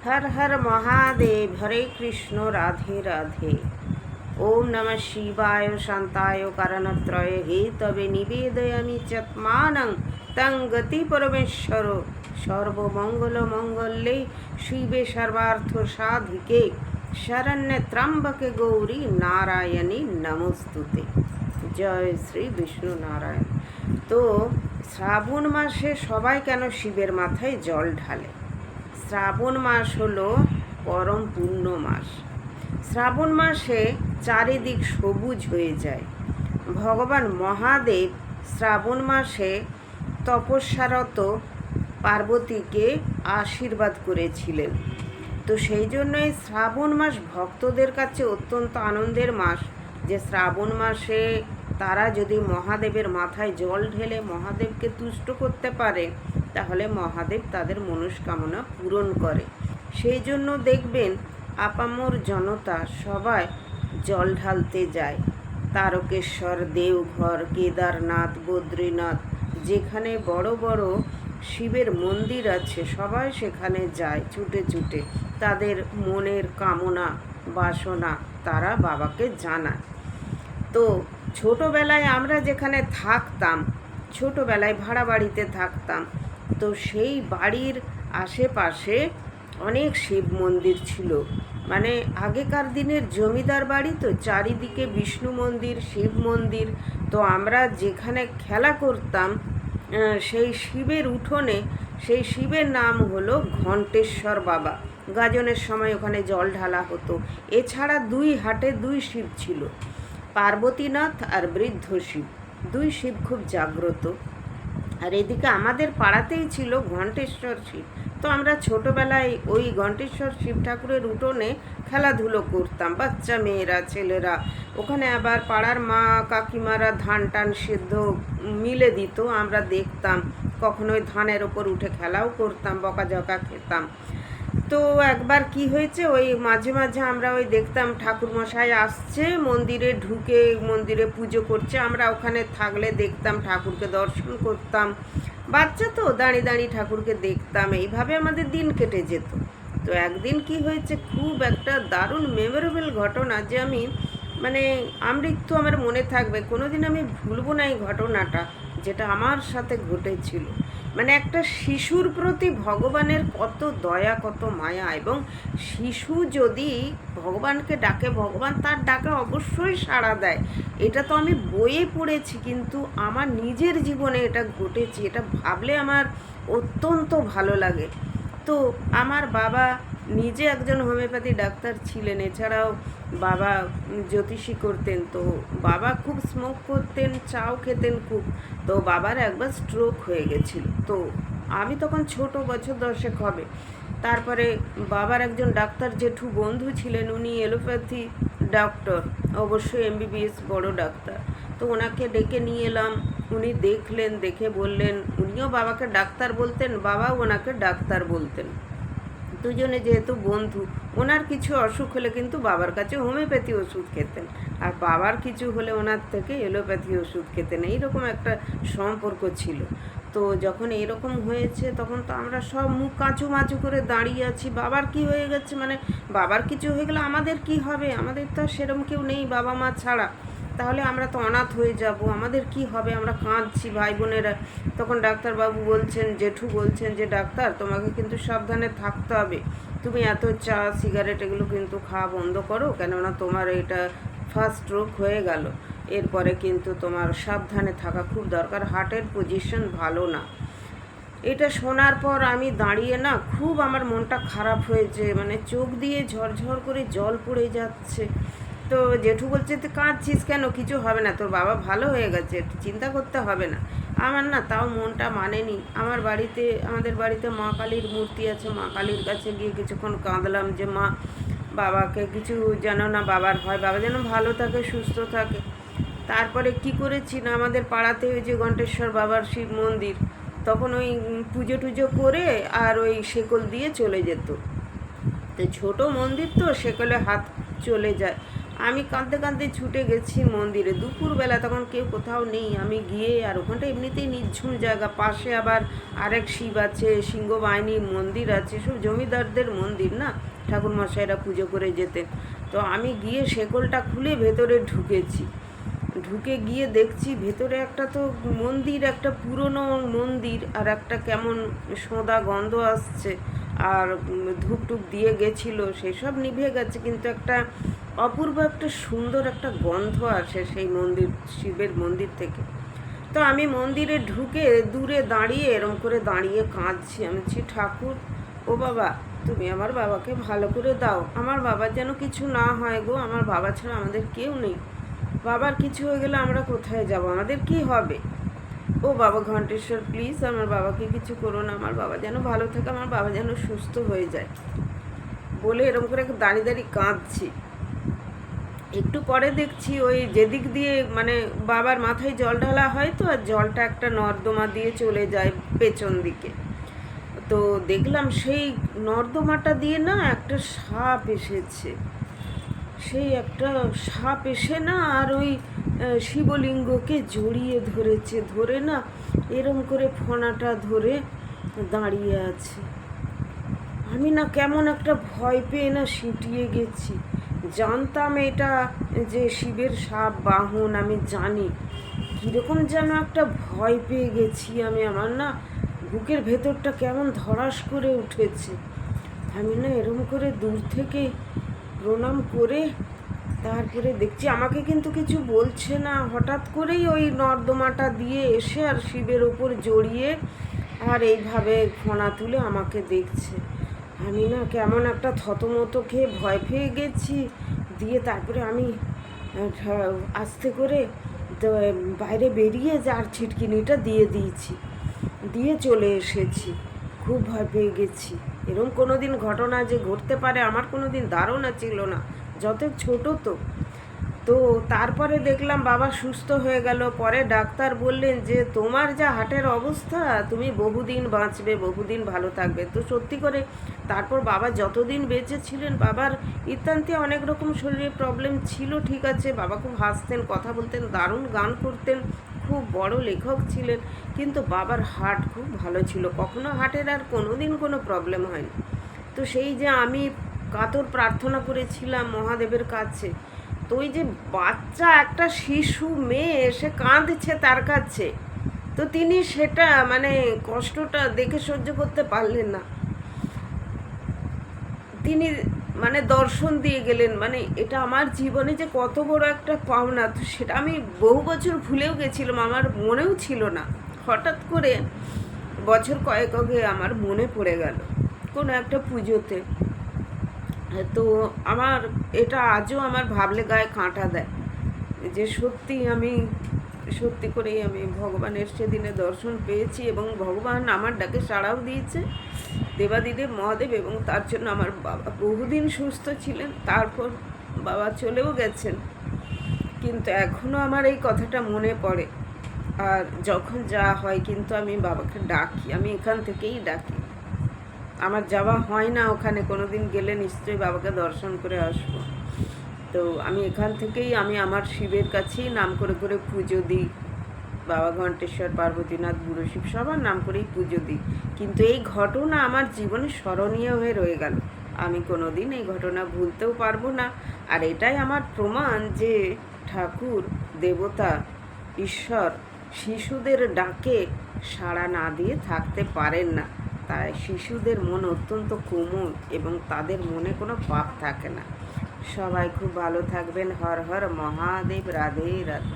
हर हर महादेव, हरे कृष्ण राधे राधे। ओम नमः शिवाय शांताय कारणत्रय हे तवे निवेदयामि चत्मानं तं गति परमेश्वर सर्वमंगल मंगल्ये शिवे सर्वार्थ साधिके शरण्य त्र्यंबके गौरी नारायणी नमोस्तुते। जय श्री विष्णु नारायण। तो শ্রাবণ মাসে সবাই কেন শিবের মাথায় জল ঢালে? শ্রাবণ মাস হলো পরম পূর্ণ মাস। শ্রাবণ মাসে চারিদিক সবুজ হয়ে যায়। ভগবান মহাদেব শ্রাবণ মাসে তপস্যারত পার্বতীকে আশীর্বাদ করেছিলেন। তো সেই জন্যই শ্রাবণ মাস ভক্তদের কাছে অত্যন্ত আনন্দের মাস, যে শ্রাবণ মাসে তারা যদি মহাদেবের মাথায় জল ঢেলে মহাদেবকে তুষ্ট করতে পারে, তাহলে মহাদেব তাদের মনস্কামনা পূরণ করে। সেই জন্য দেখবেন আপামর জনতা সবাই জল ঢালতে যায়। তারকেশ্বর, দেওঘর, কেদারনাথ, বদ্রীনাথ, যেখানে বড় বড় শিবের মন্দির আছে সবাই সেখানে যায় ছুটে ছুটে। তাদের মনের কামনা বাসনা তারা বাবাকে জানায়। তো ছোটোবেলায় আমরা যেখানে থাকতাম, ছোটোবেলায় ভাড়া বাড়িতে থাকতাম, তো সেই বাড়ির আশেপাশে অনেক শিব মন্দির ছিল। মানে আগেকার দিনের জমিদার বাড়ি, তো চারিদিকে বিষ্ণু মন্দির, শিব মন্দির। তো আমরা যেখানে খেলা করতাম সেই শিবের উঠোনে, সেই শিবের নাম হলো ঘণ্টেশ্বর বাবা। গাজনের সময় ওখানে জল ঢালা হতো। এছাড়া দুই হাটে দুই শিব ছিল, পার্বতীনাথ আর বৃদ্ধ শিব। দুই শিব খুব জাগ্রত। আর এদিকে আমাদের পাড়াতেই ছিল ঘণ্টেশ্বর শিব। তো আমরা ছোটোবেলায় ওই ঘণ্টেশ্বর শিব ঠাকুরের উঠোনে খেলাধুলো করতাম, বাচ্চা মেয়েরা, ছেলেরা। ওখানে আবার পাড়ার মা কাকিমারা ধান টান সিদ্ধ মিলে দিত, আমরা দেখতাম। কখনো ওই ধানের ওপর উঠে খেলাও করতাম, বকাঝকা খেতাম। তো একবার কি হয়েছে, ওই মাঝে মাঝে আমরা ওই দেখতাম ঠাকুরমশাই আসছে, মন্দিরে ঢুকে মন্দিরে পুজো করছে। আমরা ওখানে থাকলে দেখতাম, ঠাকুরকে দর্শন করতাম। বাচ্চা তো দাঁড়িয়ে দাঁড়িয়ে ঠাকুরকে দেখতাম। এইভাবে আমাদের দিন কেটে যেত। তো একদিন কি হয়েছে, খুব একটা দারুণ মেমোরেবল ঘটনা, যে আমি মানে আমৃত্যু আমার মনে থাকবে, কোনোদিন আমি ভুলবো না এই ঘটনাটা, যেটা আমার সাথে ঘটেছিল। মানে একটা শিশুর প্রতি ভগবানের কত দয়া, কত মায়া, এবং শিশু যদি ভগবানকে ডাকে ভগবান তার ডাকে অবশ্যই সাড়া দেয়। এটা তো আমি বইয়ে পড়েছি, কিন্তু আমার নিজের জীবনে এটা ঘটেছে। এটা ভাবলে আমার অত্যন্ত ভালো লাগে। তো আমার বাবা নিজে একজন হোমিওপ্যাথি ডাক্তার ছিলেন, এছাড়াও বাবা জ্যোতিষী করতেন। তো বাবা খুব স্মোক করতেন, চাও খেতেন খুব। তো বাবার একবার স্ট্রোক হয়ে গেছিল। তো আমি তখন ছোট, বছর 10 হবে। তারপরে বাবার একজন ডাক্তার জেঠু বন্ধু ছিলেন, উনি এলোপ্যাথি ডক্টর, অবশ্যই MBBS বড় ডাক্তার। তো ওনাকে ডেকে নিয়ে এলাম। উনি দেখলেন, দেখে বললেন, উনিও বাবাকে ডাক্তার বলতেন, বাবাও ওনাকে ডাক্তার বলতেন। দুজনে যেহেতু বন্ধু, ওনার কিছু অসুখ হলে কিন্তু বাবার কাছে হোমিওপ্যাথি ওষুধ খেতেন, আর বাবার কিছু হলে ওনার থেকে এলোপ্যাথি ওষুধ খেতেন। এইরকম একটা সম্পর্ক ছিল। তো যখন এরকম হয়েছে তখন তো আমরা সব মুখ কাঁচু মাচু করে দাঁড়িয়ে আছি। বাবার কি হয়ে গেছে, মানে বাবার কিছু হয়ে গেলে আমাদের কি হবে? আমাদের তো সেরকম কেউ নেই বাবা মা ছাড়া, তাহলে আমরা তো অনাথ হয়ে যাব, আমাদের কি হবে? আমরা কাঁদছি ভাই বোনেরা। তখন ডাক্তারবাবু বলছেন, জেঠু বলছেন যে ডাক্তার তোমাকে কিন্তু সাবধানে থাকতে হবে, তুমি এত চা সিগারেট এগুলো কিন্তু খাওয়া বন্ধ করো, কেননা তোমার এটা ফার্স্ট স্ট্রোক হয়ে গেল, এরপরে কিন্তু তোমার সাবধানে থাকা খুব দরকার, হার্টের পজিশন ভালো না। এটা শোনার পর আমি দাঁড়িয়ে না, খুব আমার মনটা খারাপ হয়েছে, মানে চোখ দিয়ে ঝরঝর করে জল পড়ে যাচ্ছে। তো জেঠু বলছে তুই কাঁদছিস কেন? কিছু হবে না, তোর বাবা ভালো হয়ে গেছে, চিন্তা করতে হবে না। আমার না তাও মনটা মানেনি। আমাদের বাড়িতে মা কালীর মূর্তি আছে, মা কালীর কাছে গিয়ে কিছুক্ষণ কাঁদলাম, যে মা বাবাকে কিছু যেন না বাবার হয়, বাবা যেন ভালো থাকে, সুস্থ থাকে। তারপরে কি করেছি না, আমাদের পাড়াতে ওই যে ঘণ্টেশ্বর বাবার শিব মন্দির, তখন ওই পুজো টুজো করে আর ওই শেকল দিয়ে চলে যেত। তো ছোট মন্দির তো, শেকলে হাত চলে যায়। আমি কাঁদতে কাঁদতে ছুটে গেছি মন্দিরে, দুপুরবেলা, তখন কেউ কোথাও নেই। আমি গিয়ে, আর ওখানটা এমনিতেই নির্ঝুম জায়গা, পাশে আবার আরেক শিব আছে, সিংহবাহিনীর মন্দির আছে, সব জমিদারদের মন্দির না, ঠাকুরমশাইরা পুজো করে যেতেন। তো আমি গিয়ে শেকলটা খুলে ভেতরে ঢুকেছি। ঢুকে গিয়ে দেখছি ভেতরে একটা তো মন্দির, একটা পুরনো মন্দির, আর একটা কেমন সোঁদা গন্ধ আসছে, আর ধূপ টুপ দিয়ে গেছিলো, সেসব নিভে গেছে, কিন্তু একটা অপূর্ব একটা সুন্দর একটা গন্ধ আসে সেই মন্দির, শিবের মন্দির থেকে। তো আমি মন্দিরে ঢুকে দূরে দাঁড়িয়ে এরম করে দাঁড়িয়ে কাঁদছি। আমি বলছি, ঠাকুর ও বাবা, তুমি আমার বাবাকে ভালো করে দাও, আমার বাবার যেন কিছু না হয় গো, আমার বাবা ছাড়া আমাদের কেউ নেই, বাবার কিছু হয়ে গেলে আমরা কোথায় যাব, আমাদের কি হবে? ও বাবা ঘণ্টেশ্বর, প্লিজ আমার বাবাকে কিছু করো না, আমার বাবা যেন ভালো থাকে, আমার বাবা যেন সুস্থ হয়ে যায়, বলে এরকম করে দাঁড়িয়ে দাঁড়িয়ে কাঁদছি। একটু পরে দেখছি ওই যেদিক দিয়ে মানে বাবার মাথায় জল ঢালা হয় তো, আর জলটা একটা নর্দমা দিয়ে চলে যায় পেছন দিকে। তো দেখলাম সেই নর্দমাটা দিয়ে না একটা সাপ এসেছে, সেই একটা সাপ এসে না, আর ওই শিবলিঙ্গকে জড়িয়ে ধরেছে, ধরে না এরম করে ফণাটা ধরে দাঁড়িয়ে আছে। আমি না কেমন একটা ভয় পেয়ে না সিঁটিয়ে গেছি। জানতাম এটা যে শিবের সাপ বাহন, আমি জানি, কীরকম যেন একটা ভয় পেয়ে গেছি আমি। আমার না বুকের ভেতরটা কেমন ধড়াস করে উঠেছে। আমি না এরম করে দূর থেকে প্রণাম করে তারপরে দেখছি আমাকে কিন্তু কিছু বলছে না, হঠাৎ করেই ওই নর্দমাটা দিয়ে এসে আর শিবের ওপর জড়িয়ে আর এইভাবে ফণা তুলে আমাকে দেখছে। আমি না কেমন একটা থতমত খেয়ে ভয় পেয়ে গেছি। দিয়ে তারপরে আমি আস্তে করে বাইরে বেরিয়ে যার ছিটকিনিটা দিয়ে দিয়েছি, দিয়ে চলে এসেছি। খুব ভয় পেয়ে গেছি। এরকম কোনো দিন ঘটনা যে ঘটতে পারে আমার কোনো দিন ধারণা ছিল না, যত ছোট তো তারপরে দেখলাম বাবা সুস্থ হয়ে গেল। পরে ডাক্তার বললেন যে তোমার যা হার্টের অবস্থা, তুমি বহুদিন বাঁচবে, বহুদিন ভালো থাকবে। তো সত্যি করে তারপর বাবা যতদিন বেঁচে ছিলেন, বাবার ইত্যান্তে অনেক রকম শরীরে প্রবলেম ছিল, ঠিক আছে, বাবা খুব হাসতেন, কথা বলতেন, দারুণ গান করতেন, খুব বড় লেখক ছিলেন, কিন্তু বাবার হার্ট খুব ভালো ছিল, কখনো হার্টের আর কোনো দিন কোনো প্রবলেম হয়নি। তো সেই যে আমি কাতর প্রার্থনা করেছিলাম মহাদেবের কাছে, তো ওই যে বাচ্চা একটা শিশু মেয়ে এসে কাঁদছে তার কাছে, তো তিনি সেটা মানে কষ্টটা দেখে সহ্য করতে পারলেন না, তিনি মানে দর্শন দিয়ে গেলেন। মানে এটা আমার জীবনে যে কত বড় একটা পাওনা, তো সেটা আমি বহু বছর ভুলেও গেছিলাম, আমার মনেও ছিল না। হঠাৎ করে বছর কয়েক আগে আমার মনে পড়ে গেল কোনো একটা পুজোতে। তো আমার এটা আজও আমার ভাবলে গায়ে কাঁটা দেয় যে সত্যি করেই আমি ভগবানের সেদিনে দর্শন পেয়েছি, এবং ভগবান আমার ডাকে সাড়াও দিয়েছে, দেবাদিদেব মহাদেব, এবং তার জন্য আমার বাবা বহুদিন সুস্থ ছিলেন। তারপর বাবা চলেও গেছেন, কিন্তু এখনও আমার এই কথাটা মনে পড়ে। আর যখন যা হয় কিন্তু আমি বাবাকে ডাকি, আমি এখান থেকেই ডাকি, আমার যাওয়া হয় না ওখানে, কোনো দিন গেলে নিশ্চয়ই বাবাকে দর্শন করে আসবো। তো আমি এখান থেকেই আমি আমার শিবের কাছেই নাম করে করে পুজো দিই, বাবা ঘণ্টেশ্বর, পার্বতীনাথ, বুড়ো শিব, সবার নাম করেই পুজো দিই। কিন্তু এই ঘটনা আমার জীবনে স্মরণীয় হয়ে রয়ে গেল, আমি কোনো দিন এই ঘটনা ভুলতেও পারবো না। আর এটাই আমার প্রমাণ যে ঠাকুর, দেবতা, ঈশ্বর শিশুদের ডাকে সাড়া না দিয়ে থাকতে পারেন না। তাই শিশুদের মন অত্যন্ত কোমল, এবং তাদের মনে কোনো পাপ থাকে না। সবাই খুব ভালো থাকবেন। হর হর মহাদেব। রাধে রাধে।